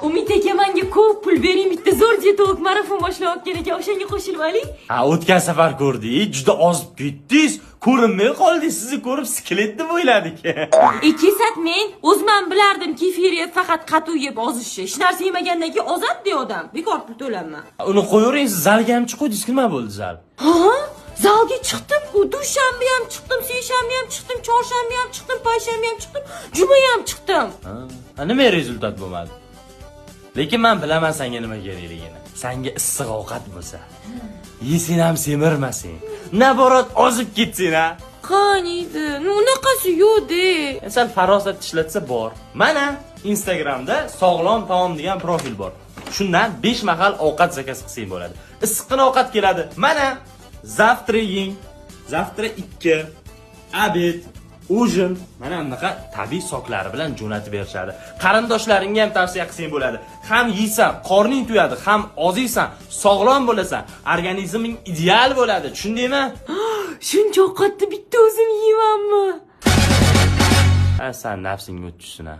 Umid aka menga ko'p pul bering, bitta zo'r dietok marafon boshlayotgan ekan, o'shanga qo'shilib oling. Ha, o'tgan safar ko'rdik, juda ozib ketdingiz. Ko'rinmay qoldingiz, sizni ko'rib skelet deb o'yladik. Kesat men o'zman bilardim kefiriyat faqat qatuv yeb ozishi. Hech narsa yemagandan keyin ozadi odam. Bekor pul to'lanma. Uni qo'yavering, siz zalga ham chiqdingiz, nima bo'ldi zal? Ha? Zalga chiqdim-ku, dushanba ham chiqdim, seshanba ham chiqdim, chorshanba ham chiqdim, payshanba ham chiqdim, juma ham chiqdim. Ha, nima rezultat bo'lmadi? Lekin men bilaman senga nima kerakligini. Senga issiq ovqat bo'lsa, yesang ham semirmasang, naborat ozib ketsin ha. Qaniydi? Unaqasi yo'q-de. Sal farosat ishlatsa bor. Mana Instagramda sog'lom taom degan profil bor. Shundan 5 mahal ovqat zakaz qilsang bo'ladi. Issiqqina ovqat keladi. Mana завтра yeng, завтра 2, обед, ужин. Mana bunaqa tabiiy soklari bilan jo'natib berishadi. Qarindoshlaringga ham tavsiya qilsang bo'ladi. Ham yeysan, qorning to'yadi, ham oziysan, sog'lom bo'lasan, organizming ideal bo'ladi. Tushundingmi? Shuncha ovqatni bitta o'zim yeymanmi? Ha, sen nafsingga o'tishsin ha.